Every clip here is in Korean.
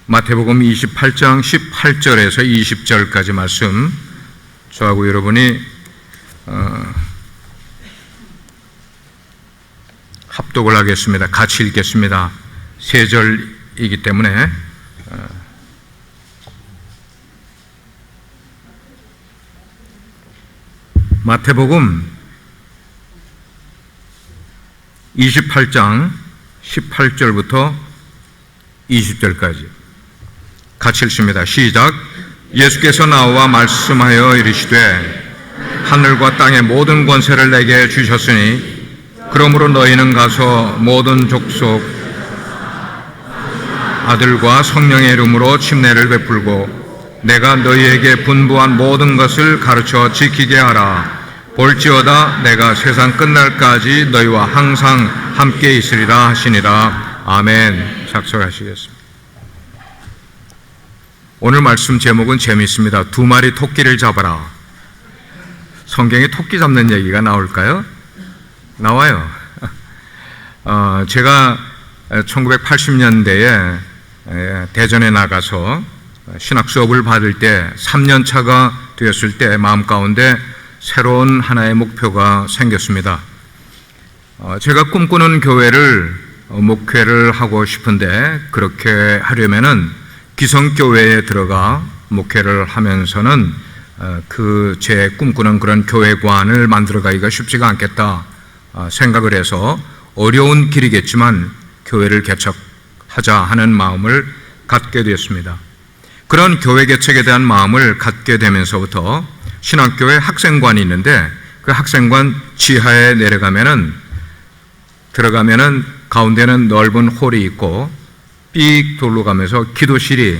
마태복음 28장 18절에서 20절까지 말씀 저하고 여러분이 합독을 하겠습니다. 같이 읽겠습니다. 세 절이기 때문에 마태복음 28장 18절부터 20절까지 같이 읽습니다. 시작. 예수께서 나와 말씀하여 이르시되 하늘과 땅의 모든 권세를 내게 주셨으니 그러므로 너희는 가서 모든 족속 아들과 성령의 이름으로 침례를 베풀고 내가 너희에게 분부한 모든 것을 가르쳐 지키게 하라. 볼지어다 내가 세상 끝날까지 너희와 항상 함께 있으리라 하시니라. 아멘. 작성하시겠습니다. 오늘 말씀 제목은 재미있습니다. 두 마리 토끼를 잡아라. 성경에 토끼 잡는 얘기가 나올까요? 나와요. 제가 1980년대에 대전에 나가서 신학 수업을 받을 때 3년 차가 되었을 때 마음 가운데 새로운 하나의 목표가 생겼습니다. 제가 꿈꾸는 교회를 목회를 하고 싶은데 그렇게 하려면은 기성교회에 들어가 목회를 하면서는 제 꿈꾸는 그런 교회관을 만들어가기가 쉽지가 않겠다 생각을 해서 어려운 길이겠지만 교회를 개척하자 하는 마음을 갖게 되었습니다. 그런 교회 개척에 대한 마음을 갖게 되면서부터 신학교에 학생관이 있는데 그 학생관 지하에 들어가면은 가운데는 넓은 홀이 있고 삑 돌로 가면서 기도실이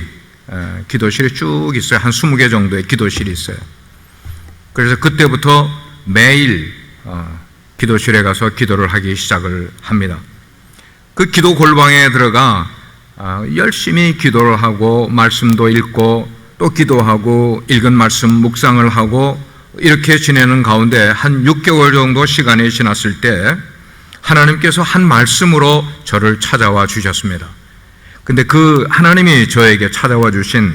쭉 있어요. 한 20개 정도의 기도실이 있어요. 그래서 그때부터 매일 기도실에 가서 기도를 하기 시작을 합니다. 그 기도 골방에 들어가 열심히 기도를 하고 말씀도 읽고 또 기도하고 읽은 말씀 묵상을 하고 이렇게 지내는 가운데 한 6개월 정도 시간이 지났을 때 하나님께서 한 말씀으로 저를 찾아와 주셨습니다. 근데 그 하나님이 저에게 찾아와 주신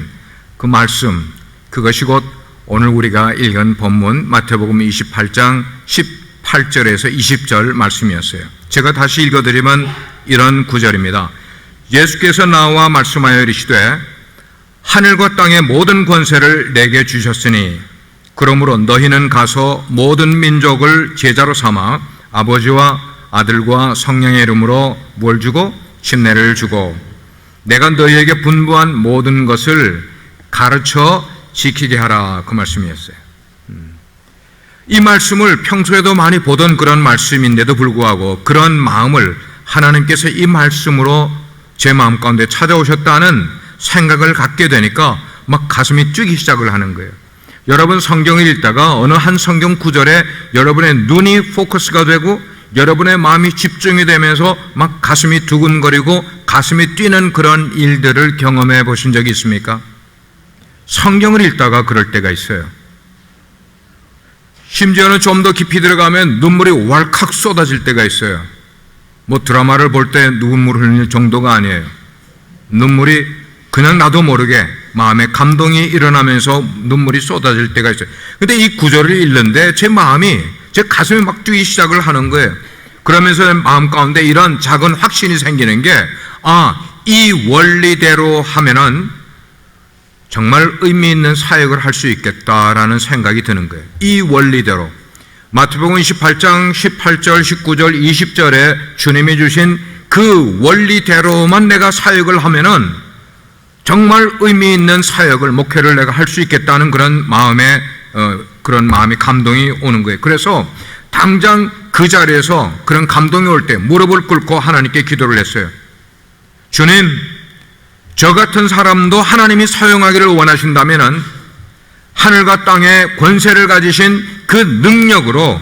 그 말씀, 그것이 곧 오늘 우리가 읽은 본문 마태복음 28장 18절에서 20절 말씀이었어요. 제가 다시 읽어드리면 이런 구절입니다. 예수께서 나와 말씀하여 이르시되 하늘과 땅의 모든 권세를 내게 주셨으니 그러므로 너희는 가서 모든 민족을 제자로 삼아 아버지와 아들과 성령의 이름으로 뭘 주고? 침례를 주고 내가 너희에게 분부한 모든 것을 가르쳐 지키게 하라. 그 말씀이었어요. 이 말씀을 평소에도 많이 보던 그런 말씀인데도 불구하고 그런 마음을 하나님께서 이 말씀으로 제 마음 가운데 찾아오셨다는 생각을 갖게 되니까 막 가슴이 뛰기 시작을 하는 거예요. 여러분 성경을 읽다가 어느 한 성경 구절에 여러분의 눈이 포커스가 되고 여러분의 마음이 집중이 되면서 막 가슴이 두근거리고 가슴이 뛰는 그런 일들을 경험해 보신 적이 있습니까? 성경을 읽다가 그럴 때가 있어요. 심지어는 좀 더 깊이 들어가면 눈물이 왈칵 쏟아질 때가 있어요. 뭐 드라마를 볼 때 눈물을 흘릴 정도가 아니에요. 눈물이 그냥 나도 모르게 마음에 감동이 일어나면서 눈물이 쏟아질 때가 있어요. 근데 이 구절을 읽는데 제 가슴이 막 뛰기 시작을 하는 거예요. 그러면서 마음 가운데 이런 작은 확신이 생기는 게 이 원리대로 하면은 정말 의미 있는 사역을 할 수 있겠다라는 생각이 드는 거예요. 이 원리대로 마태복음 28장 18절, 19절, 20절에 주님이 주신 그 원리대로만 내가 사역을 하면은 정말 의미 있는 사역을 목회를 내가 할 수 있겠다는 그런 마음이 감동이 오는 거예요. 그래서 당장 그 자리에서 그런 감동이 올 때 무릎을 꿇고 하나님께 기도를 했어요. 주님, 저 같은 사람도 하나님이 사용하기를 원하신다면은 하늘과 땅의 권세를 가지신 그 능력으로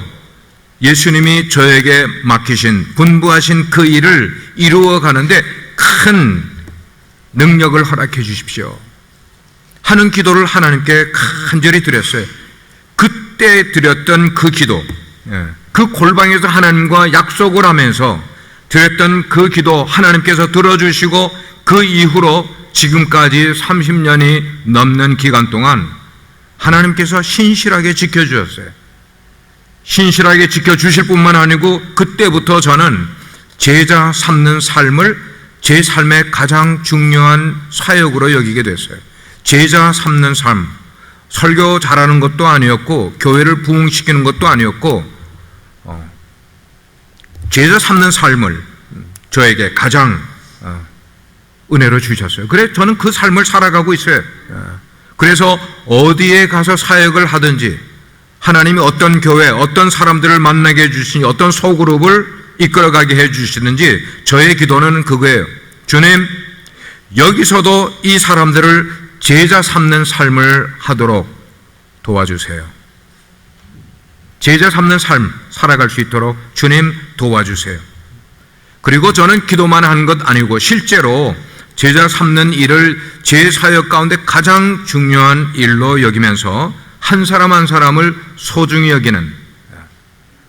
예수님이 저에게 맡기신 분부하신 그 일을 이루어 가는데 큰 능력을 허락해 주십시오 하는 기도를 하나님께 간절히 드렸어요. 그때 드렸던 그 기도, 그 골방에서 하나님과 약속을 하면서 드렸던 그 기도 하나님께서 들어주시고 그 이후로 지금까지 30년이 넘는 기간 동안 하나님께서 신실하게 지켜주셨어요. 신실하게 지켜주실 뿐만 아니고 그때부터 저는 제자 삼는 삶을 제 삶의 가장 중요한 사역으로 여기게 됐어요. 제자 삼는 삶, 설교 잘하는 것도 아니었고 교회를 부흥시키는 것도 아니었고 제자 삼는 삶을 저에게 가장 은혜로 주셨어요. 그래 저는 그 삶을 살아가고 있어요. 그래서 어디에 가서 사역을 하든지 하나님이 어떤 교회, 어떤 사람들을 만나게 해주시니 어떤 소그룹을 이끌어가게 해주시는지 저의 기도는 그거예요. 주님, 여기서도 이 사람들을 제자 삼는 삶을 하도록 도와주세요. 제자 삼는 삶 살아갈 수 있도록 주님 도와주세요. 그리고 저는 기도만 한 것 아니고 실제로 제자 삼는 일을 제 사역 가운데 가장 중요한 일로 여기면서 한 사람 한 사람을 소중히 여기는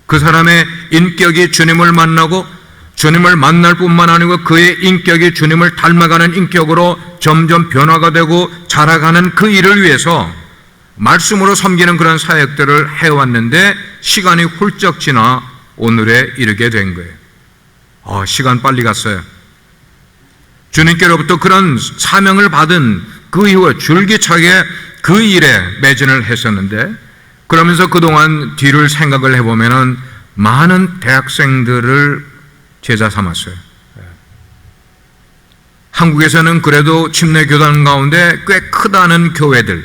그 사람의 인격이 주님을 만나고 주님을 만날 뿐만 아니고 그의 인격이 주님을 닮아가는 인격으로 점점 변화가 되고 자라가는 그 일을 위해서 말씀으로 섬기는 그런 사역들을 해왔는데 시간이 훌쩍 지나 오늘에 이르게 된 거예요. 시간 빨리 갔어요. 주님께로부터 그런 사명을 받은 그 이후에 줄기차게 그 일에 매진을 했었는데 그러면서 그동안 뒤를 생각을 해보면 많은 대학생들을 제자 삼았어요. 한국에서는 그래도 침례교단 가운데 꽤 크다는 교회들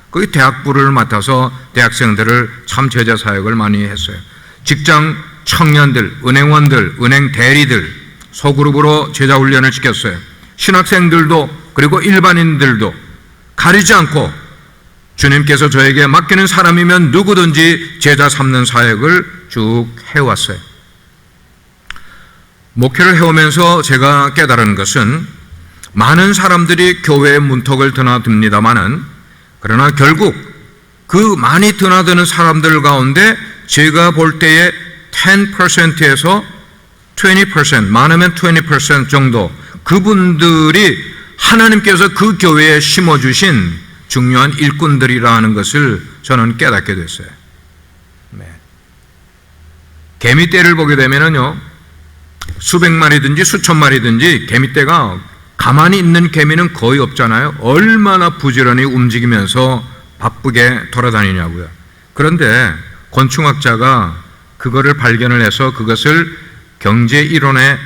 거기 대학부를 맡아서 대학생들을 참 제자 사역을 많이 했어요. 직장 청년들, 은행원들, 은행 대리들 소그룹으로 제자 훈련을 시켰어요. 신학생들도 그리고 일반인들도 가리지 않고 주님께서 저에게 맡기는 사람이면 누구든지 제자 삼는 사역을 쭉 해왔어요. 목회를 해오면서 제가 깨달은 것은 많은 사람들이 교회의 문턱을 드나듭니다마는 그러나 결국 그 많이 드나드는 사람들 가운데 제가 볼 때에 10%에서 20%, 많으면 20% 정도 그분들이 하나님께서 그 교회에 심어주신 중요한 일꾼들이라는 것을 저는 깨닫게 됐어요. 개미떼를 보게 되면요 수백 마리든지 수천 마리든지 개미떼가 가만히 있는 개미는 거의 없잖아요. 얼마나 부지런히 움직이면서 바쁘게 돌아다니냐고요. 그런데 곤충학자가 그거를 발견을 해서 그것을 경제 이론에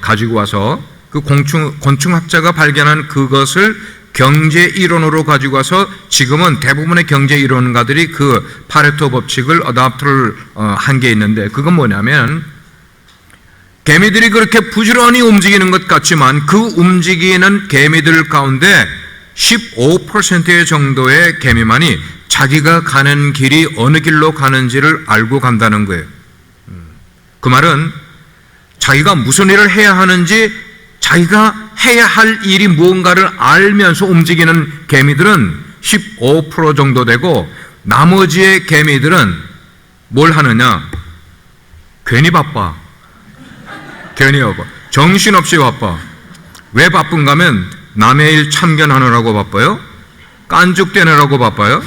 가지고 와서 그 곤충학자가 발견한 그것을 경제 이론으로 가지고 와서 지금은 대부분의 경제 이론가들이 그 파레토 법칙을 어답트를 한 게 있는데 그건 뭐냐면 개미들이 그렇게 부지런히 움직이는 것 같지만 그 움직이는 개미들 가운데 15% 정도의 개미만이 자기가 가는 길이 어느 길로 가는지를 알고 간다는 거예요. 그 말은 자기가 무슨 일을 해야 하는지 자기가 해야 할 일이 무언가를 알면서 움직이는 개미들은 15% 정도 되고 나머지의 개미들은 뭘 하느냐? 괜히 바빠. 괜히 바빠. 정신없이 바빠. 왜 바쁜가 하면 남의 일 참견하느라고 바빠요? 깐죽대느라고 바빠요?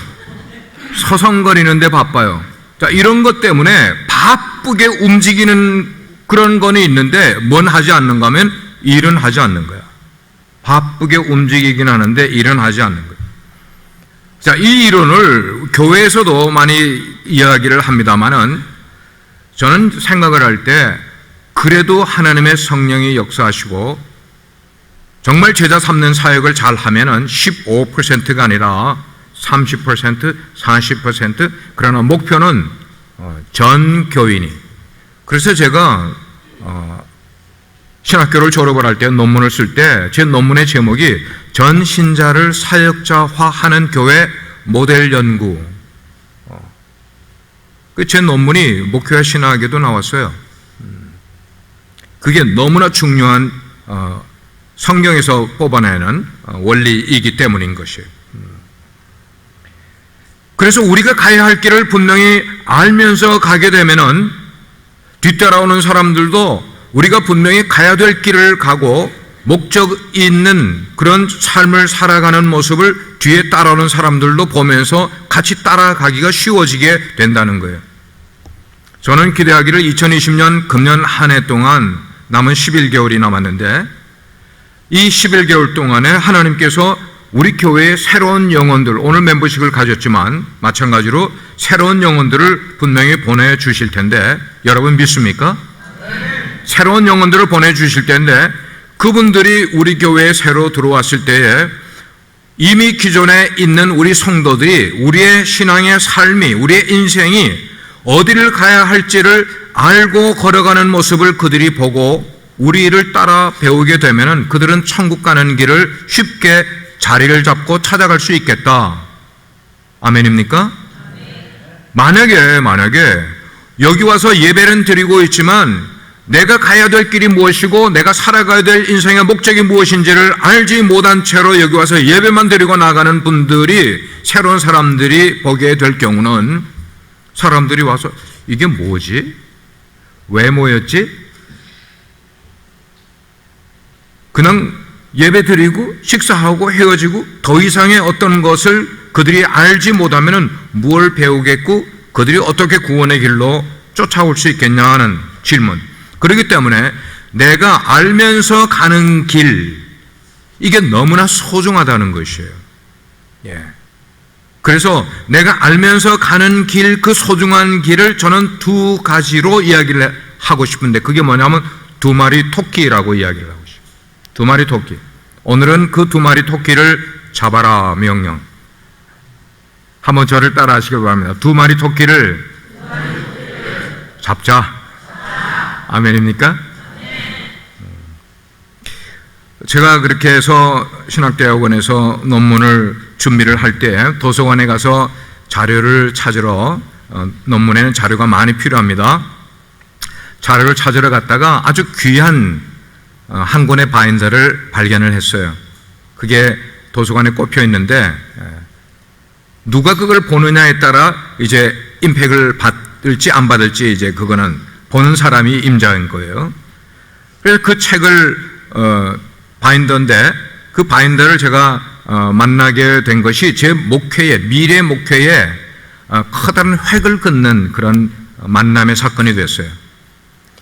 서성거리는데 바빠요. 자, 이런 것 때문에 바쁘게 움직이는 그런 거는 있는데 뭔 하지 않는가 하면 일은 하지 않는 거야. 바쁘게 움직이긴 하는데 일은 하지 않는 거야. 자, 이 이론을 교회에서도 많이 이야기를 합니다만은 저는 생각을 할 때 그래도 하나님의 성령이 역사하시고 정말 제자 삼는 사역을 잘 하면은 15%가 아니라 30%, 40% 그러나 목표는 전 교인이. 그래서 제가 신학교를 졸업을 할 때 논문을 쓸 때 제 논문의 제목이 전 신자를 사역자화하는 교회 모델 연구. 제 논문이 목회와 신학에도 나왔어요. 그게 너무나 중요한 성경에서 뽑아내는 원리이기 때문인 것이에요. 그래서 우리가 가야 할 길을 분명히 알면서 가게 되면은 뒤따라오는 사람들도 우리가 분명히 가야 될 길을 가고 목적 있는 그런 삶을 살아가는 모습을 뒤에 따라오는 사람들도 보면서 같이 따라가기가 쉬워지게 된다는 거예요. 저는 기대하기를 2020년 금년 한 해 동안 남은 11개월이 남았는데 이 11개월 동안에 하나님께서 우리 교회에 새로운 영혼들, 오늘 멤버십을 가졌지만 마찬가지로 새로운 영혼들을 분명히 보내주실 텐데 여러분 믿습니까? 새로운 영혼들을 보내주실 텐데 그분들이 우리 교회에 새로 들어왔을 때에 이미 기존에 있는 우리 성도들이 우리의 신앙의 삶이, 우리의 인생이 어디를 가야 할지를 알고 걸어가는 모습을 그들이 보고 우리를 따라 배우게 되면 그들은 천국 가는 길을 쉽게 자리를 잡고 찾아갈 수 있겠다. 아멘입니까? 만약에 여기 와서 예배는 드리고 있지만 내가 가야 될 길이 무엇이고 내가 살아가야 될 인생의 목적이 무엇인지를 알지 못한 채로 여기 와서 예배만 드리고 나가는 분들이, 새로운 사람들이 보게 될 경우는 사람들이 와서 이게 뭐지? 왜 모였지? 그냥 예배 드리고 식사하고 헤어지고 더 이상의 어떤 것을 그들이 알지 못하면 무엇을 배우겠고 그들이 어떻게 구원의 길로 쫓아올 수 있겠냐 하는 질문. 그렇기 때문에 내가 알면서 가는 길, 이게 너무나 소중하다는 것이에요. 그래서 내가 알면서 가는 길, 그 소중한 길을 저는 두 가지로 이야기를 하고 싶은데 그게 뭐냐면 두 마리 토끼라고 이야기를 하고 싶어요. 두 마리 토끼. 오늘은 그 두 마리 토끼를 잡아라 명령. 한번 저를 따라 하시길 바랍니다. 두 마리 토끼를 잡자. 아멘입니까? 제가 그렇게 해서 신학대학원에서 논문을 준비를 할 때 도서관에 가서 자료를 찾으러, 논문에는 자료가 많이 필요합니다. 자료를 찾으러 갔다가 아주 귀한 한 권의 바인더를 발견을 했어요. 그게 도서관에 꼽혀 있는데 누가 그걸 보느냐에 따라 이제 임팩을 받을지 안 받을지 이제 그거는 보는 사람이 임자인 거예요. 그래서 그 책을 바인더인데 그 바인더를 제가 만나게 된 것이 제 목회에, 미래 목회에 커다란 획을 긋는 그런 만남의 사건이 됐어요.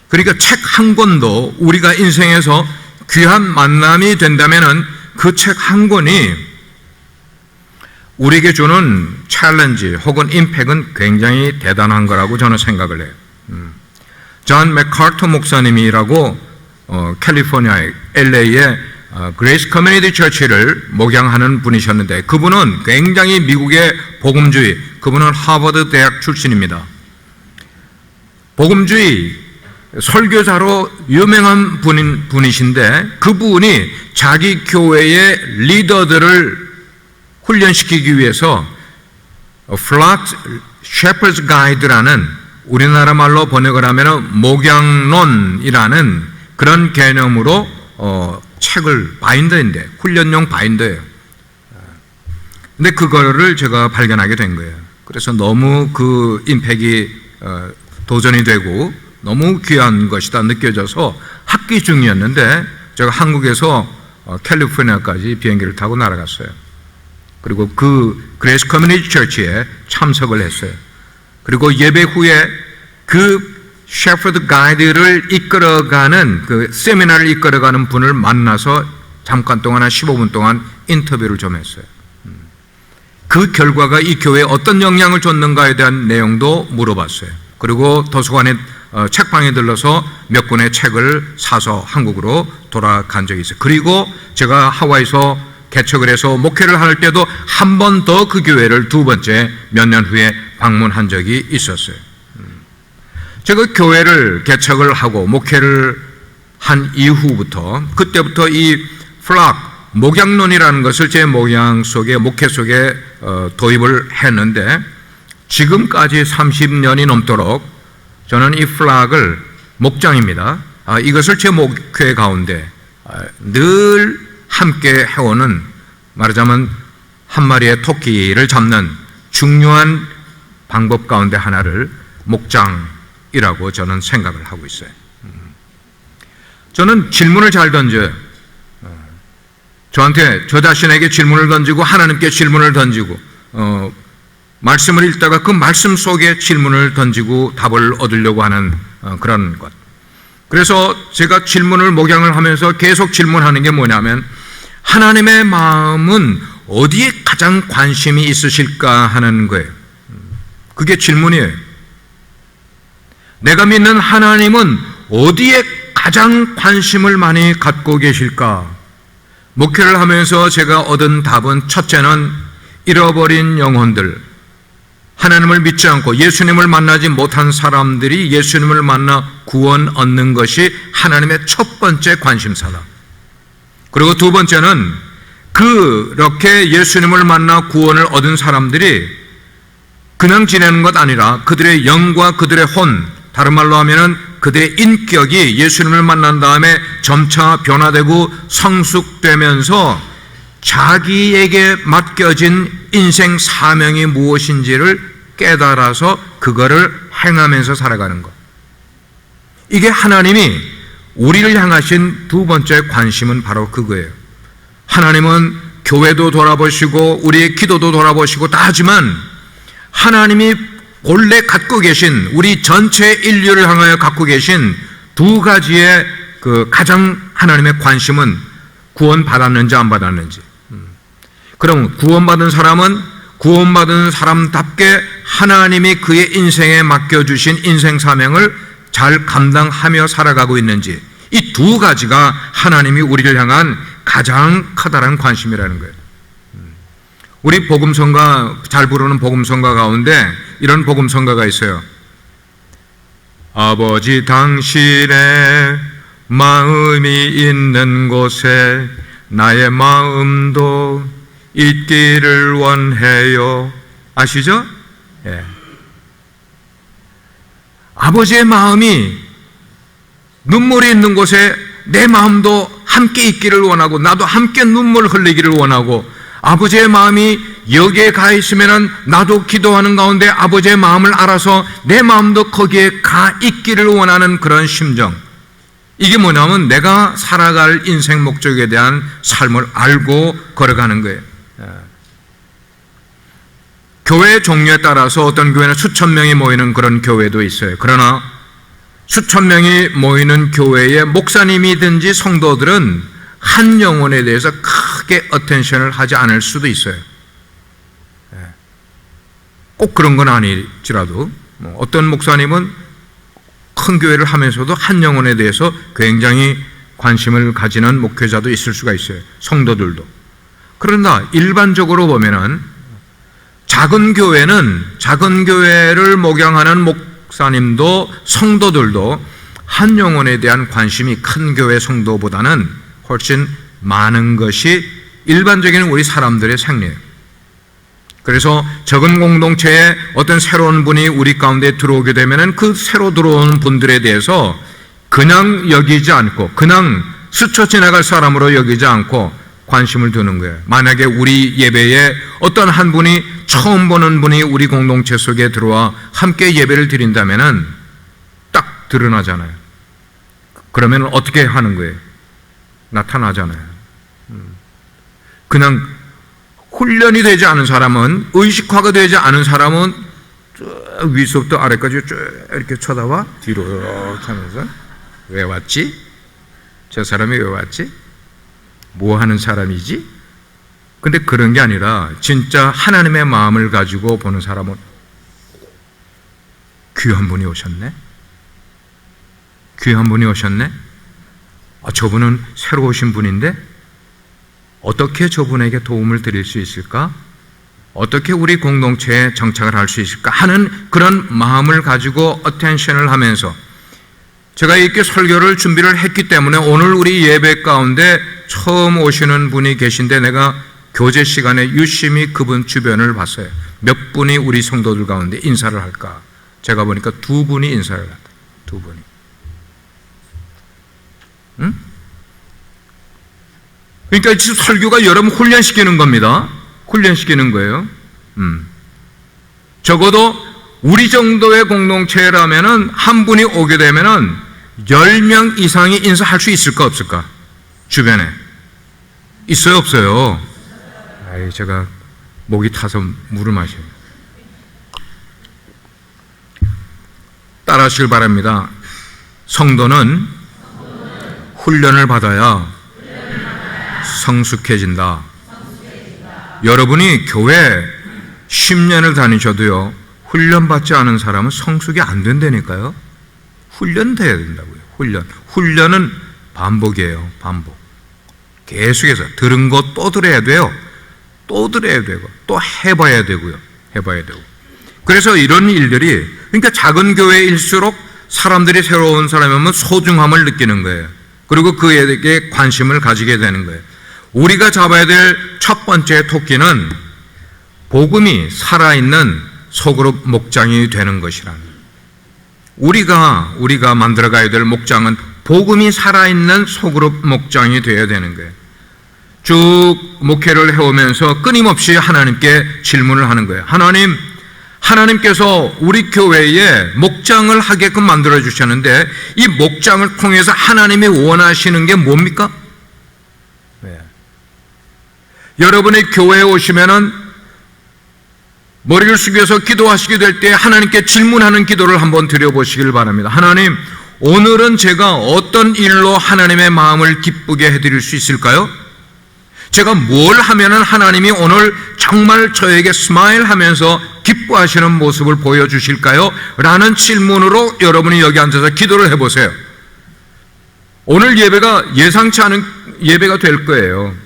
그러니까 책 한 권도 우리가 인생에서 귀한 만남이 된다면은 그 책 한 권이 우리에게 주는 챌린지 혹은 임팩은 굉장히 대단한 거라고 저는 생각을 해요. 존 맥카터 목사님이라고 캘리포니아의 LA의 그레이스 커뮤니티 처치를 목양하는 분이셨는데 그분은 굉장히 미국의 복음주의, 그분은 하버드 대학 출신입니다. 복음주의 설교자로 유명한 분이신데 그분이 자기 교회의 리더들을 훈련시키기 위해서 Flock Shepherd's Guide라는, 우리나라 말로 번역을 하면 목양론이라는 그런 개념으로 책을, 바인더인데 훈련용 바인더예요. 근데 그거를 제가 발견하게 된 거예요. 그래서 너무 그 임팩이 도전이 되고 너무 귀한 것이다 느껴져서 학기 중이었는데 제가 한국에서 캘리포니아까지 비행기를 타고 날아갔어요. 그리고 그 그레이스 커뮤니티 처치에 참석을 했어요. 그리고 예배 후에 그 셰퍼드 가이드를 이끌어가는, 그 세미나를 이끌어가는 분을 만나서 잠깐 동안 한 15분 동안 인터뷰를 좀 했어요. 그 결과가 이 교회에 어떤 영향을 줬는가에 대한 내용도 물어봤어요. 그리고 도서관에 책방에 들러서 몇 권의 책을 사서 한국으로 돌아간 적이 있어요. 그리고 제가 하와이에서 개척을 해서 목회를 할 때도 한 번 더 그 교회를 두 번째 몇 년 후에 방문한 적이 있었어요. 제가 교회를 개척을 하고 목회를 한 이후부터, 그때부터 이 플락, 목양론이라는 것을 제 목양 속에, 목회 속에 도입을 했는데 지금까지 30년이 넘도록 저는 이 플락을, 목장입니다. 이것을 제 목회 가운데 늘 함께 해오는, 말하자면 한 마리의 토끼를 잡는 중요한 방법 가운데 하나를 목장이라고 저는 생각을 하고 있어요. 저는 질문을 잘 던져요. 저한테 저 자신에게 질문을 던지고 하나님께 질문을 던지고 말씀을 읽다가 그 말씀 속에 질문을 던지고 답을 얻으려고 하는 그런 것. 그래서 제가 질문을 목양을 하면서 계속 질문하는 게 뭐냐면 하나님의 마음은 어디에 가장 관심이 있으실까 하는 거예요. 그게 질문이에요. 내가 믿는 하나님은 어디에 가장 관심을 많이 갖고 계실까? 목회를 하면서 제가 얻은 답은 첫째는 잃어버린 영혼들, 하나님을 믿지 않고 예수님을 만나지 못한 사람들이 예수님을 만나 구원 얻는 것이 하나님의 첫 번째 관심사다. 그리고 두 번째는 그렇게 예수님을 만나 구원을 얻은 사람들이 그냥 지내는 것 아니라 그들의 영과 그들의 혼, 다른 말로 하면은 그들의 인격이 예수님을 만난 다음에 점차 변화되고 성숙되면서 자기에게 맡겨진 인생 사명이 무엇인지를 깨달아서 그거를 행하면서 살아가는 것. 이게 하나님이 우리를 향하신 두 번째 관심은 바로 그거예요. 하나님은 교회도 돌아보시고 우리의 기도도 돌아보시고 다 하지만 하나님이 본래 갖고 계신 우리 전체 인류를 향하여 갖고 계신 두 가지의 그 가장 하나님의 관심은 구원받았는지 안 받았는지. 그럼 구원받은 사람은 구원받은 사람답게 하나님이 그의 인생에 맡겨주신 인생 사명을 잘 감당하며 살아가고 있는지, 이 두 가지가 하나님이 우리를 향한 가장 커다란 관심이라는 거예요. 우리 복음성가, 잘 부르는 복음성가 가운데 이런 복음성가가 있어요. 아버지 당신의 마음이 있는 곳에 나의 마음도 있기를 원해요. 아시죠? 예. 아버지의 마음이 눈물이 있는 곳에 내 마음도 함께 있기를 원하고 나도 함께 눈물 흘리기를 원하고 아버지의 마음이 여기에 가 있으면 나도 기도하는 가운데 아버지의 마음을 알아서 내 마음도 거기에 가 있기를 원하는 그런 심정. 이게 뭐냐면 내가 살아갈 인생 목적에 대한 삶을 알고 걸어가는 거예요. 교회 종류에 따라서 어떤 교회는 수천 명이 모이는 그런 교회도 있어요. 그러나 수천 명이 모이는 교회의 목사님이든지 성도들은 한 영혼에 대해서 크게 어텐션을 하지 않을 수도 있어요. 꼭 그런 건 아니지라도 어떤 목사님은 큰 교회를 하면서도 한 영혼에 대해서 굉장히 관심을 가지는 목회자도 있을 수가 있어요. 성도들도. 그러나 일반적으로 보면은 작은 교회를 목양하는 목사님도 성도들도 한 영혼에 대한 관심이 큰 교회 성도보다는 훨씬 많은 것이 일반적인 우리 사람들의 생리예요. 그래서 적은 공동체에 어떤 새로운 분이 우리 가운데 들어오게 되면 그 새로 들어오는 분들에 대해서 그냥 여기지 않고 그냥 스쳐 지나갈 사람으로 여기지 않고 관심을 두는 거예요. 만약에 우리 예배에 어떤 한 분이 처음 보는 분이 우리 공동체 속에 들어와 함께 예배를 드린다면 딱 드러나잖아요. 그러면 어떻게 하는 거예요? 나타나잖아요. 그냥 훈련이 되지 않은 사람은, 의식화가 되지 않은 사람은 쭉 위서부터 아래까지 쭉 이렇게 쳐다봐 뒤로 이렇게 하면서 왜 왔지? 저 사람이 왜 왔지? 뭐 하는 사람이지? 근데 그런 게 아니라 진짜 하나님의 마음을 가지고 보는 사람은 귀한 분이 오셨네? 귀한 분이 오셨네? 저분은 새로 오신 분인데 어떻게 저분에게 도움을 드릴 수 있을까? 어떻게 우리 공동체에 정착을 할 수 있을까? 하는 그런 마음을 가지고 어텐션을 하면서 제가 이렇게 설교를 준비를 했기 때문에 오늘 우리 예배 가운데 처음 오시는 분이 계신데 내가 교제 시간에 유심히 그분 주변을 봤어요. 몇 분이 우리 성도들 가운데 인사를 할까? 제가 보니까 두 분이 인사를 했다. 두 분이. 응? 그러니까 설교가 여러분 훈련시키는 겁니다. 훈련시키는 거예요. 적어도 우리 정도의 공동체라면은 한 분이 오게 되면은 10명 이상이 인사할 수 있을까 없을까? 주변에. 있어요, 없어요? 아이, 제가 목이 타서 물을 마셔요. 따라하시길 바랍니다. 성도는 훈련을 받아야 성숙해진다. 여러분이 교회 10년을 다니셔도요, 훈련받지 않은 사람은 성숙이 안 된다니까요. 훈련돼야 된다고요. 훈련은 반복이에요. 반복. 계속해서 들은 거 또 들어야 돼요. 또 들어야 되고 또 해봐야 되고요. 해봐야 되고. 그래서 이런 일들이, 그러니까 작은 교회일수록 사람들이 새로운 사람이면 소중함을 느끼는 거예요. 그리고 그에게 관심을 가지게 되는 거예요. 우리가 잡아야 될 첫 번째 토끼는 복음이 살아있는 소그룹 목장이 되는 것이라는 거예요. 우리가 만들어가야 될 목장은 복음이 살아있는 소그룹 목장이 되어야 되는 거예요. 쭉 목회를 해오면서 끊임없이 하나님께 질문을 하는 거예요. 하나님께서 우리 교회에 목장을 하게끔 만들어 주셨는데 이 목장을 통해서 하나님이 원하시는 게 뭡니까? 여러분이 교회에 오시면은 머리를 숙여서 기도하시게 될 때 하나님께 질문하는 기도를 한번 드려보시길 바랍니다. 하나님, 오늘은 제가 어떤 일로 하나님의 마음을 기쁘게 해드릴 수 있을까요? 제가 뭘 하면은 하나님이 오늘 정말 저에게 스마일 하면서 기뻐하시는 모습을 보여주실까요? 라는 질문으로 여러분이 여기 앉아서 기도를 해보세요. 오늘 예배가 예상치 않은 예배가 될 거예요.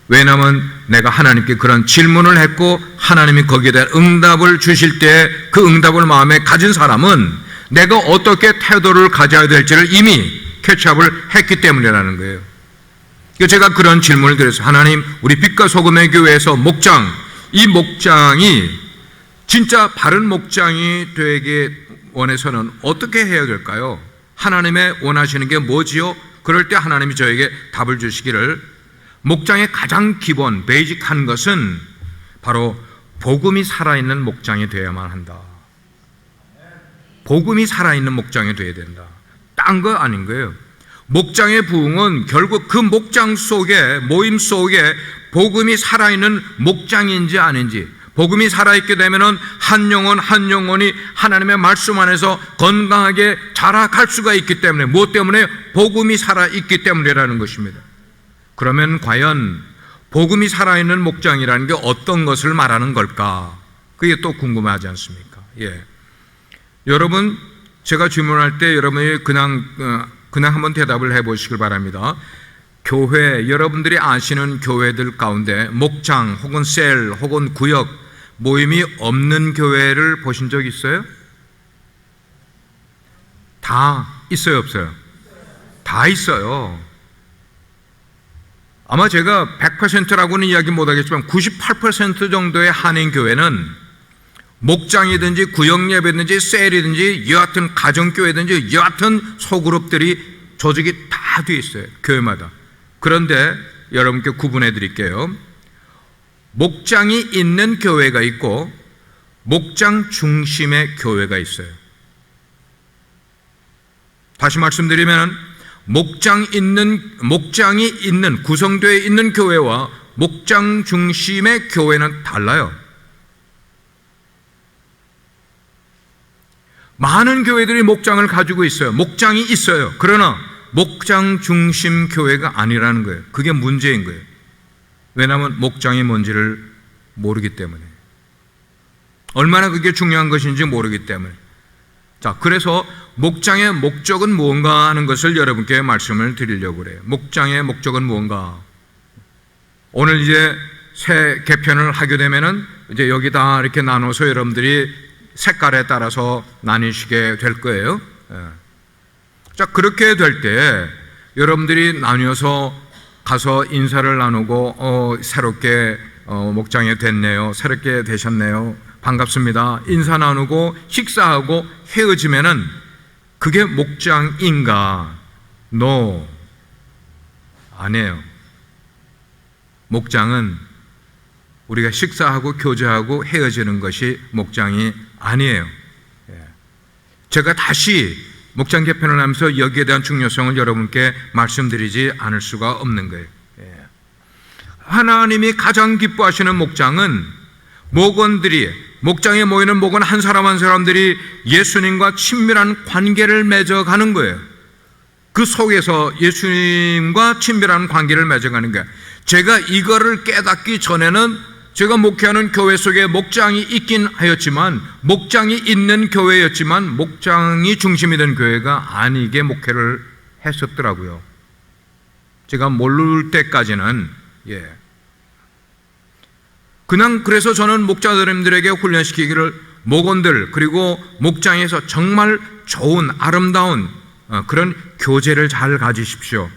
왜냐하면 내가 하나님께 그런 질문을 했고 하나님이 거기에 대한 응답을 주실 때 그 응답을 마음에 가진 사람은 내가 어떻게 태도를 가져야 될지를 이미 캐치업을 했기 때문이라는 거예요. 제가 그런 질문을 드렸어요. 하나님, 우리 빛과 소금의 교회에서 목장, 이 목장이 진짜 바른 목장이 되기 원해서는 어떻게 해야 될까요? 하나님의 원하시는 게 뭐지요? 그럴 때 하나님이 저에게 답을 주시기를, 목장의 가장 기본, 베이직한 것은 바로 복음이 살아있는 목장이 되어야만 한다. 복음이 살아있는 목장이 되어야 된다. 딴 거 아닌 거예요. 목장의 부흥은 결국 그 목장 속에, 모임 속에 복음이 살아있는 목장인지 아닌지, 복음이 살아있게 되면 한 영혼이 하나님의 말씀 안에서 건강하게 자라갈 수가 있기 때문에, 무엇 때문에? 복음이 살아있기 때문이라는 것입니다. 그러면 과연 복음이 살아있는 목장이라는 게 어떤 것을 말하는 걸까? 그게 또 궁금하지 않습니까? 예. 여러분, 제가 질문할 때 여러분이 그냥 한번 대답을 해보시길 바랍니다. 교회, 여러분들이 아시는 교회들 가운데 목장 혹은 셀 혹은 구역, 모임이 없는 교회를 보신 적 있어요? 다 있어요, 없어요? 다 있어요. 아마 제가 100%라고는 이야기 못하겠지만 98% 정도의 한인교회는 목장이든지 구역예배든지 셀이든지 여하튼 가정교회든지 여하튼 소그룹들이 조직이 다 돼 있어요. 교회마다. 그런데 여러분께 구분해 드릴게요. 목장이 있는 교회가 있고 목장 중심의 교회가 있어요. 다시 말씀드리면 목장이 있는 구성되어 있는 교회와 목장 중심의 교회는 달라요. 많은 교회들이 목장을 가지고 있어요. 목장이 있어요. 그러나 목장 중심 교회가 아니라는 거예요. 그게 문제인 거예요. 왜냐하면 목장이 뭔지를 모르기 때문에, 얼마나 그게 중요한 것인지 모르기 때문에. 자, 그래서 목장의 목적은 무언가 하는 것을 여러분께 말씀을 드리려고 그래요. 목장의 목적은 무언가? 오늘 이제 새 개편을 하게 되면은 이제 여기다 이렇게 나눠서 여러분들이 색깔에 따라서 나뉘시게 될 거예요. 자, 그렇게 될 때 여러분들이 나뉘어서 가서 인사를 나누고 새롭게 목장이 됐네요. 새롭게 되셨네요. 반갑습니다. 인사 나누고 식사하고 헤어지면은 그게 목장인가? No. 아니에요. 목장은 우리가 식사하고 교제하고 헤어지는 것이 목장이 아니에요. 제가 다시 목장 개편을 하면서 여기에 대한 중요성을 여러분께 말씀드리지 않을 수가 없는 거예요. 하나님이 가장 기뻐하시는 목장은 목장에 모이는 목원 한 사람 한 사람들이 예수님과 친밀한 관계를 맺어가는 거예요. 그 속에서 예수님과 친밀한 관계를 맺어가는 거예요. 제가 이거를 깨닫기 전에는 제가 목회하는 교회 속에 목장이 있긴 하였지만, 목장이 있는 교회였지만 목장이 중심이 된 교회가 아니게 목회를 했었더라고요. 제가 모를 때까지는. 그냥 그래서 저는 목자들님들에게 훈련시키기를, 목원들 그리고 목장에서 정말 좋은 아름다운 그런 교제를 잘 가지십시오.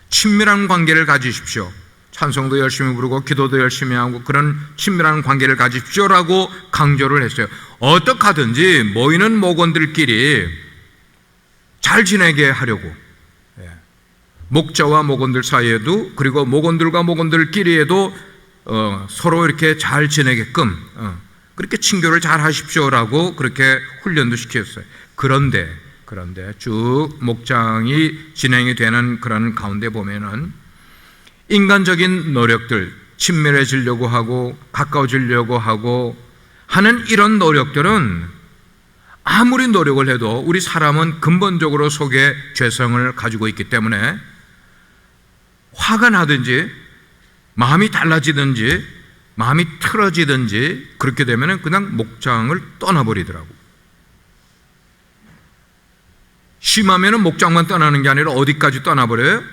친밀한 관계를 가지십시오. 찬송도 열심히 부르고 기도도 열심히 하고 그런 친밀한 관계를 가지십시오라고 강조를 했어요. 어떻게 하든지 모이는 목원들끼리 잘 지내게 하려고, 목자와 목원들 사이에도, 그리고 목원들과 목원들끼리에도 서로 이렇게 잘 지내게끔 그렇게 친교를 잘 하십시오라고 그렇게 훈련도 시켰어요. 그런데 쭉 목장이 진행이 되는 그런 가운데 보면은 인간적인 노력들, 친밀해지려고 하고 가까워지려고 하고 하는 이런 노력들은 아무리 노력을 해도 우리 사람은 근본적으로 속에 죄성을 가지고 있기 때문에 화가 나든지 마음이 달라지든지 마음이 틀어지든지 그렇게 되면 그냥 목장을 떠나버리더라고. 심하면 목장만 떠나는 게 아니라 어디까지 떠나버려요?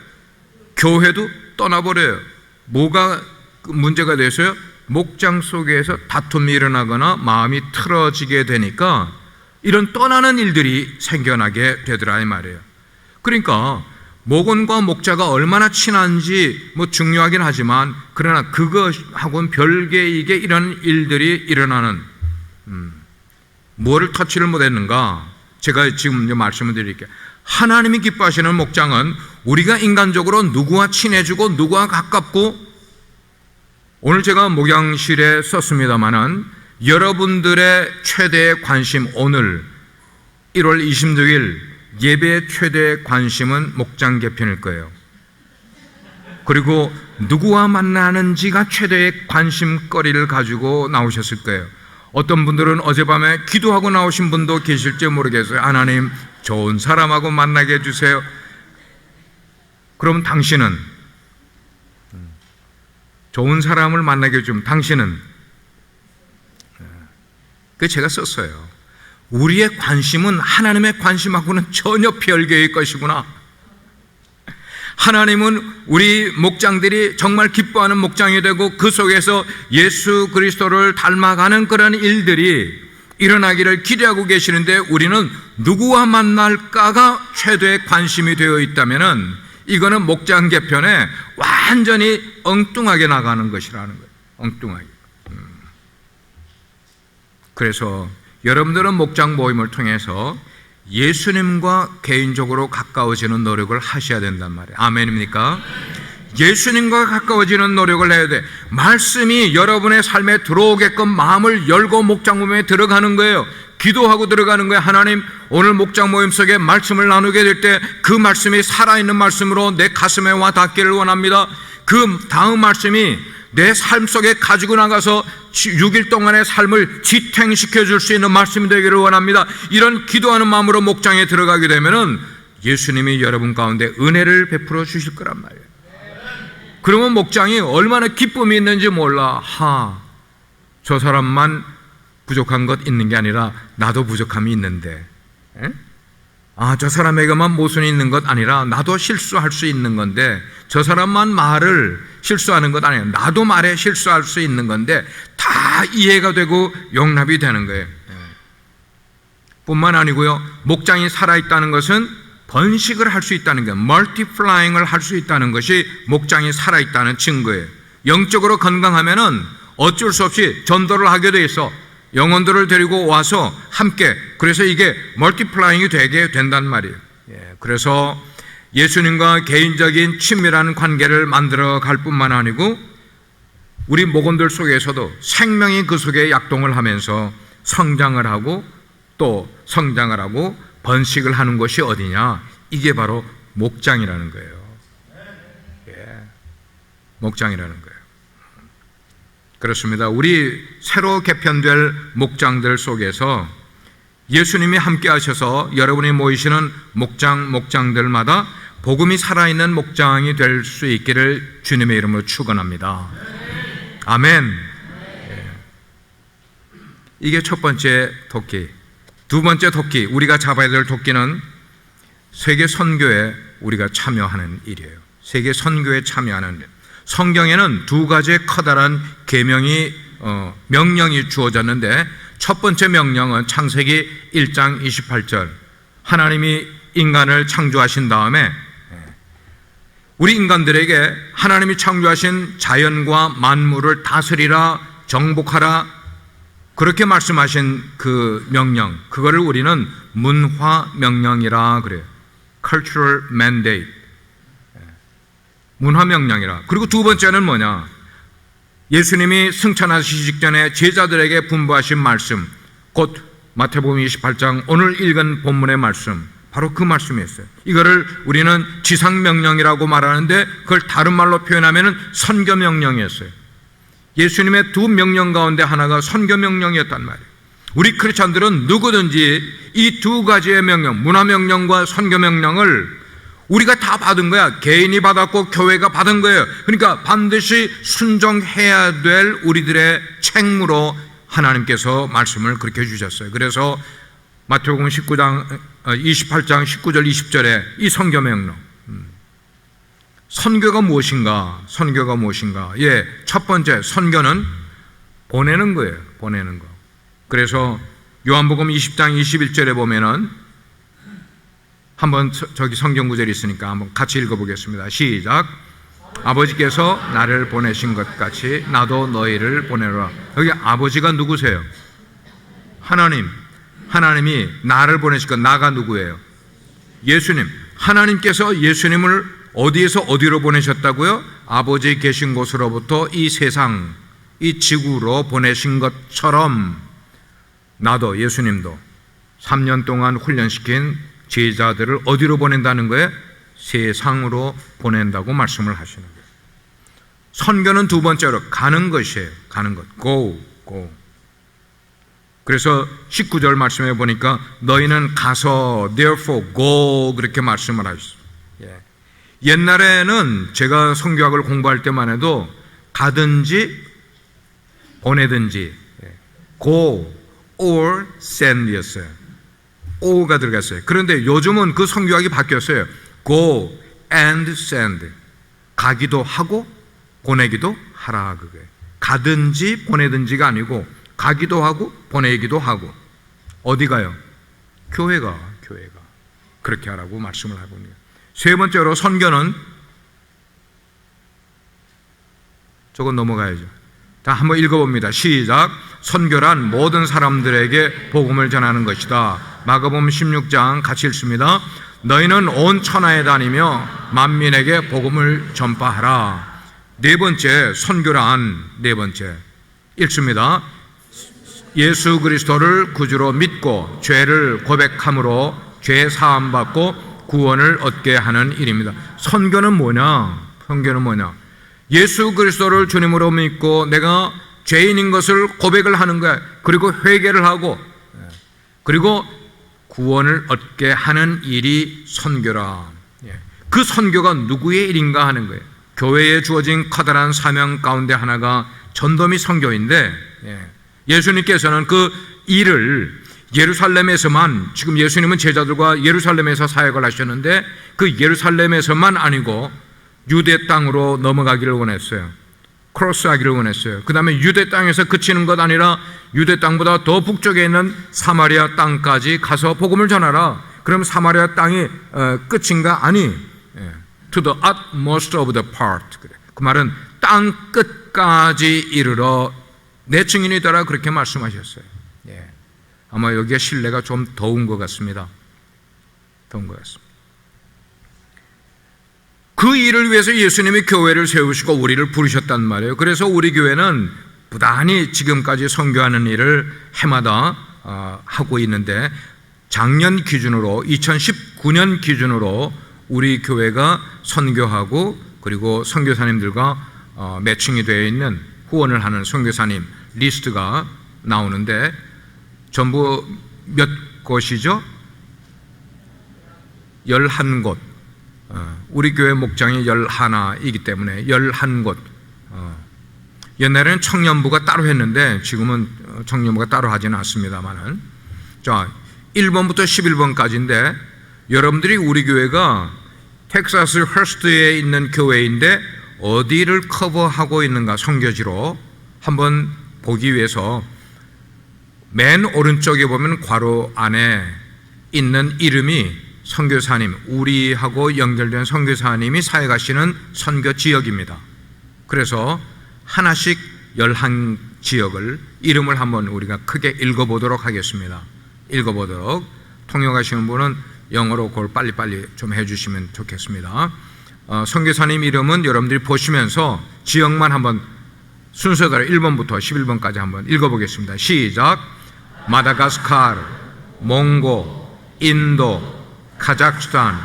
교회도 떠나버려요. 뭐가 문제가 돼서요? 목장 속에서 다툼이 일어나거나 마음이 틀어지게 되니까 이런 떠나는 일들이 생겨나게 되더라 이 말이에요. 그러니까 목원과 목자가 얼마나 친한지 중요하긴 하지만, 그러나 그것하고는 별개이게 이런 일들이 일어나는, 뭐를 터치를 못했는가? 제가 지금 말씀을 드릴게요. 하나님이 기뻐하시는 목장은 우리가 인간적으로 누구와 친해지고 누구와 가깝고, 오늘 제가 목양실에 썼습니다마는 여러분들의 최대의 관심, 오늘 1월 26일 예배의 최대의 관심은 목장 개편일 거예요. 그리고 누구와 만나는지가 최대의 관심거리를 가지고 나오셨을 거예요. 어떤 분들은 어젯밤에 기도하고 나오신 분도 계실지 모르겠어요. 하나님, 좋은 사람하고 만나게 해주세요. 그럼 당신은 좋은 사람을 만나게 해주면 당신은, 그 제가 썼어요. 우리의 관심은 하나님의 관심하고는 전혀 별개의 것이구나. 하나님은 우리 목장들이 정말 기뻐하는 목장이 되고 그 속에서 예수 그리스도를 닮아가는 그런 일들이 일어나기를 기대하고 계시는데, 우리는 누구와 만날까가 최대의 관심이 되어 있다면 이거는 목장 개편에 완전히 엉뚱하게 나가는 것이라는 거예요. 엉뚱하게. 그래서 여러분들은 목장 모임을 통해서 예수님과 개인적으로 가까워지는 노력을 하셔야 된단 말이에요. 아멘입니까? 예수님과 가까워지는 노력을 해야 돼. 말씀이 여러분의 삶에 들어오게끔 마음을 열고 목장 모임에 들어가는 거예요. 기도하고 들어가는 거예요. 하나님, 오늘 목장 모임 속에 말씀을 나누게 될 때 그 말씀이 살아있는 말씀으로 내 가슴에 와 닿기를 원합니다. 그 다음 말씀이 내 삶 속에 가지고 나가서 6일 동안의 삶을 지탱시켜 줄 수 있는 말씀이 되기를 원합니다. 이런 기도하는 마음으로 목장에 들어가게 되면은 예수님이 여러분 가운데 은혜를 베풀어 주실 거란 말이에요. 그러면 목장이 얼마나 기쁨이 있는지 몰라. 저 사람만 부족한 것 있는 게 아니라 나도 부족함이 있는데, 저 사람에게만 모순이 있는 것 아니라 나도 실수할 수 있는 건데, 저 사람만 말을 실수하는 것 아니에요. 나도 말에 실수할 수 있는 건데 다 이해가 되고 용납이 되는 거예요. 뿐만 아니고요, 목장이 살아있다는 것은 번식을 할 수 있다는 거예요. 멀티플라잉을 할 수 있다는 것이 목장이 살아있다는 증거예요. 영적으로 건강하면은 어쩔 수 없이 전도를 하게 돼 있어. 영혼들을 데리고 와서 함께, 그래서 이게 멀티플라잉이 되게 된단 말이에요. 그래서 예수님과 개인적인 친밀한 관계를 만들어 갈 뿐만 아니고 우리 목원들 속에서도 생명이 그 속에 약동을 하면서 성장을 하고 또 성장을 하고 번식을 하는 것이 어디냐? 이게 바로 목장이라는 거예요. 목장이라는 거예요. 그렇습니다. 우리 새로 개편될 목장들 속에서 예수님이 함께 하셔서 여러분이 모이시는 목장들마다 복음이 살아있는 목장이 될 수 있기를 주님의 이름으로 축원합니다. 아멘. 이게 첫 번째 도끼. 두 번째 도끼, 우리가 잡아야 될 도끼는 세계 선교에 우리가 참여하는 일이에요. 세계 선교에 참여하는 일. 성경에는 두 가지의 커다란 명령이 주어졌는데, 첫 번째 명령은 창세기 1장 28절. 하나님이 인간을 창조하신 다음에 우리 인간들에게 하나님이 창조하신 자연과 만물을 다스리라, 정복하라, 그렇게 말씀하신 그 명령, 그거를 우리는 문화 명령이라 그래요. Cultural Mandate. 문화 명령이라. 그리고 두 번째는 뭐냐? 예수님이 승천하시기 직전에 제자들에게 분부하신 말씀, 곧 마태복음 28장 오늘 읽은 본문의 말씀, 바로 그 말씀이었어요. 이거를 우리는 지상명령이라고 말하는데, 그걸 다른 말로 표현하면 선교명령이었어요. 예수님의 두 명령 가운데 하나가 선교명령이었단 말이에요. 우리 크리스찬들은 누구든지 이 두 가지의 명령, 문화명령과 선교명령을 우리가 다 받은 거야. 개인이 받았고 교회가 받은 거예요. 그러니까 반드시 순종해야 될 우리들의 책무로 하나님께서 말씀을 그렇게 해주셨어요. 그래서 마태복음 28장 19절 20절에 이 선교명령, 선교가 무엇인가? 선교가 무엇인가? 예, 첫 번째 선교는 보내는 거예요. 보내는 거. 그래서 요한복음 20장 21절에 보면은 한번 저기 성경 구절이 있으니까 한번 같이 읽어보겠습니다. 시작. 아버지께서 나를 보내신 것 같이 나도 너희를 보내라. 여기 아버지가 누구세요? 하나님. 하나님이 나를 보내신 것, 나가 누구예요? 예수님. 하나님께서 예수님을 어디에서 어디로 보내셨다고요? 아버지 계신 곳으로부터 이 세상, 이 지구로 보내신 것처럼 나도, 예수님도 3년 동안 훈련시킨 제자들을 어디로 보낸다는 거예요? 세상으로 보낸다고 말씀을 하시는 거예요. 선교는 두 번째로 가는 것이에요. 가는 것. Go. 그래서 19절 말씀해 보니까 너희는 가서 therefore go 그렇게 말씀을 하셨어요. 옛날에는 제가 선교학을 공부할 때만 해도 가든지 보내든지 go or send이었어요. o가 들어갔어요. 그런데 요즘은 그 선교학이 바뀌었어요. go and send. 가기도 하고 보내기도 하라 그거예요. 가든지 보내든지가 아니고 가기도 하고 보내기도 하고. 어디 가요? 교회가 그렇게 하라고 말씀을 하고 있는 거예요. 세 번째로 선교는, 저건 넘어가야죠. 자, 한번 읽어봅니다. 시작. 선교란 모든 사람들에게 복음을 전하는 것이다. 마가복음 16장 같이 읽습니다. 너희는 온 천하에 다니며 만민에게 복음을 전파하라. 네 번째 선교란, 네 번째 읽습니다. 예수 그리스도를 구주로 믿고 죄를 고백함으로 죄 사함 받고 구원을 얻게 하는 일입니다. 선교는 뭐냐? 선교는 뭐냐? 예수 그리스도를 주님으로 믿고 내가 죄인인 것을 고백을 하는 거야. 그리고 회개를 하고 그리고 구원을 얻게 하는 일이 선교라. 그 선교가 누구의 일인가 하는 거예요. 교회에 주어진 커다란 사명 가운데 하나가 전도 및 선교인데, 예수님께서는 그 일을 예루살렘에서만, 지금 예수님은 제자들과 예루살렘에서 사역을 하셨는데 그 예루살렘에서만 아니고 유대 땅으로 넘어가기를 원했어요. 크로스하기를 원했어요. 그 다음에 유대 땅에서 그치는 것 아니라 유대 땅보다 더 북쪽에 있는 사마리아 땅까지 가서 복음을 전하라. 그럼 사마리아 땅이 끝인가? 아니, to the utmost of the part. 그 말은 땅 끝까지 이르러 내 증인이 되라, 그렇게 말씀하셨어요. 아마 여기가 실내가 좀 더운 것 같습니다. 더운 것 같습니다. 그 일을 위해서 예수님이 교회를 세우시고 우리를 부르셨단 말이에요. 그래서 우리 교회는 부단히 지금까지 선교하는 일을 해마다 하고 있는데, 작년 기준으로 2019년 기준으로 우리 교회가 선교하고 그리고 선교사님들과 매칭이 되어 있는 후원을 하는 선교사님 리스트가 나오는데 전부 몇 곳이죠? 11곳. 우리 교회 목장이 11이기 때문에 11곳. 옛날에는 청년부가 따로 했는데 지금은 청년부가 따로 하지는 않습니다만은. 자, 1번부터 11번까지인데 여러분들이 우리 교회가 텍사스 허스트에 있는 교회인데 어디를 커버하고 있는가 선교지로 한번 보기 위해서 맨 오른쪽에 보면 괄호 안에 있는 이름이 선교사님, 우리하고 연결된 선교사님이 사역하시는 선교 지역입니다. 그래서 하나씩 11지역을 이름을 한번 우리가 크게 읽어보도록 하겠습니다. 읽어보도록. 통역하시는 분은 영어로 그걸 빨리빨리 좀 해주시면 좋겠습니다. 선교사님 이름은 여러분들이 보시면서 지역만 한번 순서대로 1번부터 11번까지 한번 읽어보겠습니다. 시작. 마다가스카르, 몽고, 인도, 카자흐스탄,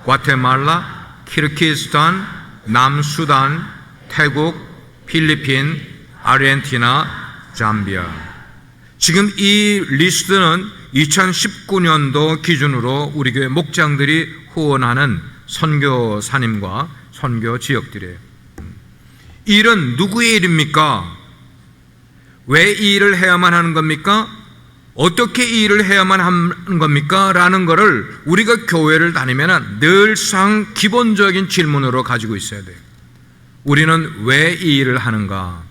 과테말라, 키르기스탄, 남수단, 태국, 필리핀, 아르헨티나, 잠비아. 지금 이 리스트는 2019년도 기준으로 우리 교회 목장들이 후원하는 선교사님과 선교 지역들이에요. 이 일은 누구의 일입니까? 왜 이 일을 해야만 하는 겁니까? 어떻게 이 일을 해야만 하는 겁니까? 라는 것을 우리가 교회를 다니면 늘상 기본적인 질문으로 가지고 있어야 돼요. 우리는 왜 이 일을 하는가?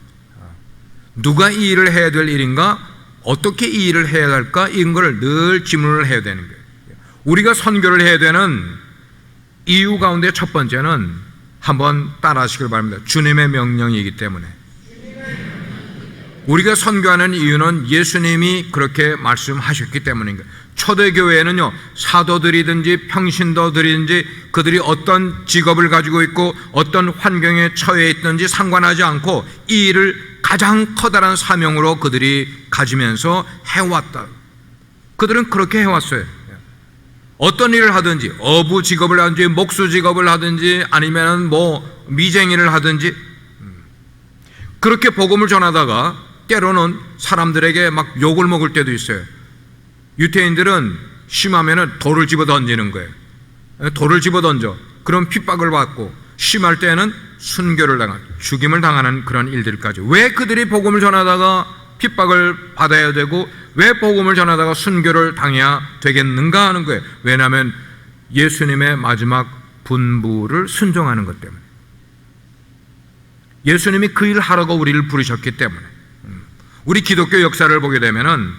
누가 이 일을 해야 될 일인가? 어떻게 이 일을 해야 할까? 이런 걸 늘 질문을 해야 되는 거예요. 우리가 선교를 해야 되는 이유 가운데 첫 번째는 한번 따라 하시길 바랍니다. 주님의 명령이기 때문에. 우리가 선교하는 이유는 예수님이 그렇게 말씀하셨기 때문인 거예요. 초대교회는요, 사도들이든지 평신도들이든지 그들이 어떤 직업을 가지고 있고 어떤 환경에 처해 있든지 상관하지 않고 이 일을 가장 커다란 사명으로 그들이 가지면서 해왔다. 그들은 그렇게 해왔어요. 어떤 일을 하든지 어부 직업을 하든지 목수 직업을 하든지 아니면 뭐 미쟁이를 하든지 그렇게 복음을 전하다가 때로는 사람들에게 막 욕을 먹을 때도 있어요. 유태인들은 심하면은 돌을 집어 던지는 거예요. 돌을 집어 던져. 그럼 핍박을 받고 심할 때는 순교를 당한, 죽임을 당하는 그런 일들까지. 왜 그들이 복음을 전하다가 핍박을 받아야 되고 왜 복음을 전하다가 순교를 당해야 되겠는가 하는 거예요. 왜냐하면 예수님의 마지막 분부를 순종하는 것 때문에. 예수님이 그 일을 하라고 우리를 부르셨기 때문에. 우리 기독교 역사를 보게 되면은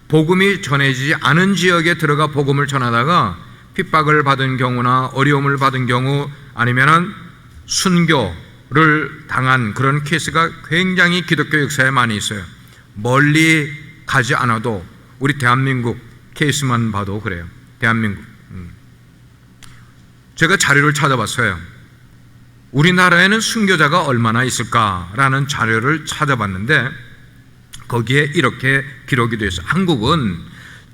복음이 전해지지 않은 지역에 들어가 복음을 전하다가 핍박을 받은 경우나 어려움을 받은 경우 아니면은 순교를 당한 그런 케이스가 굉장히 기독교 역사에 많이 있어요. 멀리 가지 않아도 우리 대한민국 케이스만 봐도 그래요. 대한민국. 제가 자료를 찾아봤어요. 우리나라에는 순교자가 얼마나 있을까라는 자료를 찾아봤는데 거기에 이렇게 기록이 되어 있어요. 한국은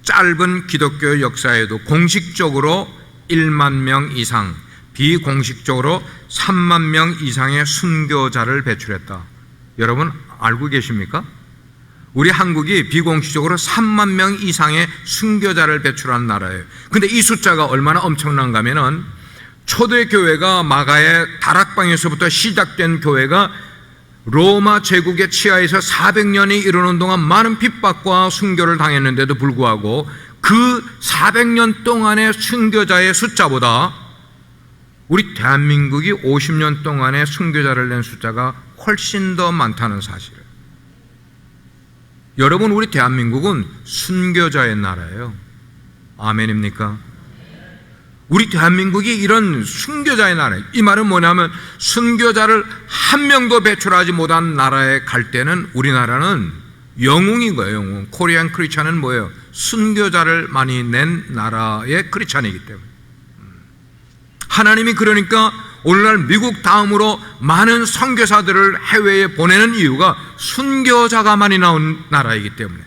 짧은 기독교 역사에도 공식적으로 1만 명 이상, 비공식적으로 3만 명 이상의 순교자를 배출했다. 여러분 알고 계십니까? 우리 한국이 비공식적으로 3만 명 이상의 순교자를 배출한 나라예요. 근데 이 숫자가 얼마나 엄청난가 하면은 초대교회가 마가의 다락방에서부터 시작된 교회가 로마 제국의 치하에서 400년이 이르는 동안 많은 핍박과 순교를 당했는데도 불구하고 그 400년 동안의 순교자의 숫자보다 우리 대한민국이 50년 동안의 순교자를 낸 숫자가 훨씬 더 많다는 사실을. 여러분, 우리 대한민국은 순교자의 나라예요. 아멘입니까? 우리 대한민국이 이런 순교자의 나라예요. 이 말은 뭐냐면 순교자를 한 명도 배출하지 못한 나라에 갈 때는 우리나라는 영웅인 거예요. 영웅. 코리안 크리스찬은 뭐예요? 순교자를 많이 낸 나라의 크리스찬이기 때문에. 하나님이 그러니까 오늘날 미국 다음으로 많은 선교사들을 해외에 보내는 이유가 순교자가 많이 나온 나라이기 때문에.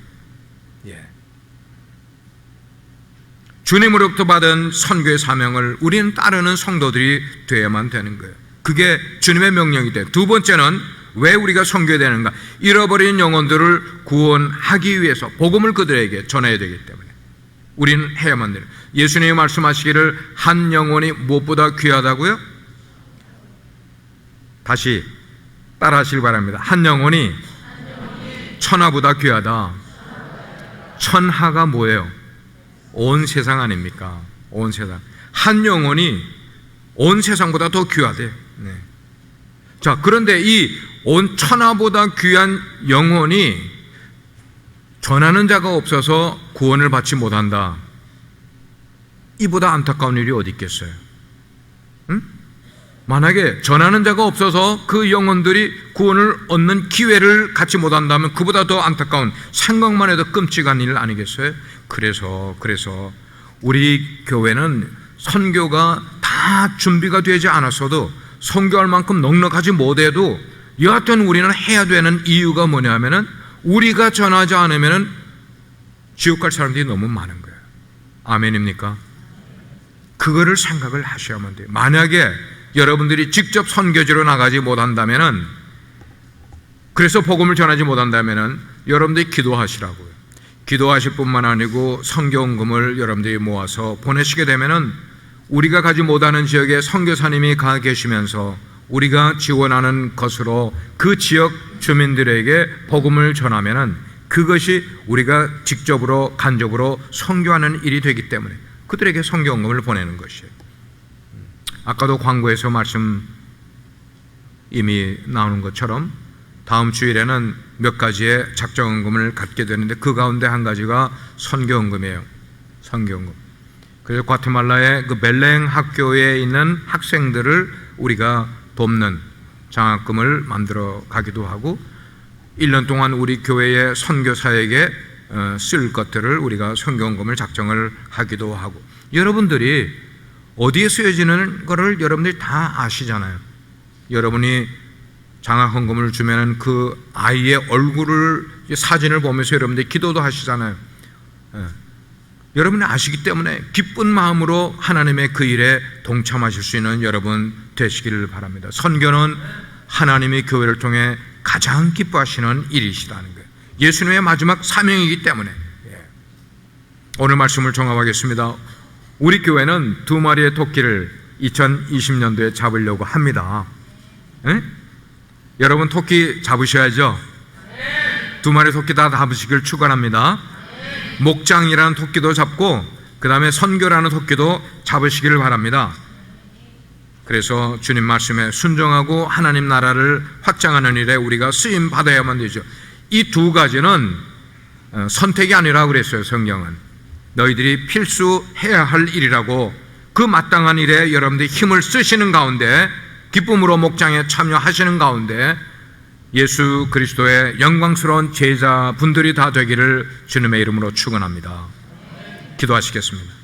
주님으로부터 받은 선교의 사명을 우리는 따르는 성도들이 되어야만 되는 거예요. 그게 주님의 명령이 돼요. 두 번째는 왜 우리가 선교해야 되는가? 잃어버린 영혼들을 구원하기 위해서 복음을 그들에게 전해야 되기 때문에 우리는 해야만 돼요. 예수님이 말씀하시기를 한 영혼이 무엇보다 귀하다고요? 다시 따라하시길 바랍니다. 한 영혼이 천하보다 귀하다. 천하가 뭐예요? 온 세상 아닙니까? 온 세상. 한 영혼이 온 세상보다 더 귀하대. 네. 자, 그런데 이 온 천하보다 귀한 영혼이 전하는 자가 없어서 구원을 받지 못한다. 이보다 안타까운 일이 어디 있겠어요? 응? 만약에 전하는 자가 없어서 그 영혼들이 구원을 얻는 기회를 갖지 못한다면 그보다 더 안타까운, 생각만 해도 끔찍한 일 아니겠어요? 그래서 우리 교회는 선교가 다 준비가 되지 않았어도, 선교할 만큼 넉넉하지 못해도 여하튼 우리는 해야 되는 이유가 뭐냐면은 우리가 전하지 않으면은 지옥 갈 사람들이 너무 많은 거예요. 아멘입니까? 그거를 생각을 하셔야만 돼요. 만약에 여러분들이 직접 선교지로 나가지 못한다면은, 그래서 복음을 전하지 못한다면은 여러분들이 기도하시라고요. 기도하실 뿐만 아니고 선교원금을 여러분들이 모아서 보내시게 되면은 우리가 가지 못하는 지역에 선교사님이 가 계시면서 우리가 지원하는 것으로 그 지역 주민들에게 복음을 전하면은 그것이 우리가 직접으로 간접으로 선교하는 일이 되기 때문에 그들에게 선교원금을 보내는 것이에요. 아까도 광고에서 말씀 이미 나오는 것처럼 다음 주일에는 몇 가지의 작정원금을 갖게 되는데 그 가운데 한 가지가 선교원금이에요. 선교원금. 그래서 과테말라의 그 벨랭 학교에 있는 학생들을 우리가 돕는 장학금을 만들어 가기도 하고, 1년 동안 우리 교회의 선교사에게 쓸 것들을 우리가 선교원금을 작정을 하기도 하고, 여러분들이 어디에 쓰여지는 것을 여러분들이 다 아시잖아요. 여러분이 장학헌금을 주면 그 아이의 얼굴을, 사진을 보면서 여러분들이 기도도 하시잖아요. 여러분이 아시기 때문에 기쁜 마음으로 하나님의 그 일에 동참하실 수 있는 여러분 되시기를 바랍니다. 선교는 하나님의 교회를 통해 가장 기뻐하시는 일이시라는 거예요. 예수님의 마지막 사명이기 때문에. 오늘 말씀을 종합하겠습니다. 우리 교회는 2마리의 토끼를 2020년도에 잡으려고 합니다. 에? 여러분 토끼 잡으셔야죠. 2마리 토끼 다 잡으시길 축원합니다. 목장이라는 토끼도 잡고 그 다음에 선교라는 토끼도 잡으시기를 바랍니다. 그래서 주님 말씀에 순종하고 하나님 나라를 확장하는 일에 우리가 쓰임 받아야만 되죠. 이 두 가지는 선택이 아니라고 그랬어요. 성경은 너희들이 필수 해야 할 일이라고, 그 마땅한 일에 여러분들이 힘을 쓰시는 가운데, 기쁨으로 목장에 참여하시는 가운데 예수 그리스도의 영광스러운 제자분들이 다 되기를 주님의 이름으로 축원합니다. 기도하시겠습니다.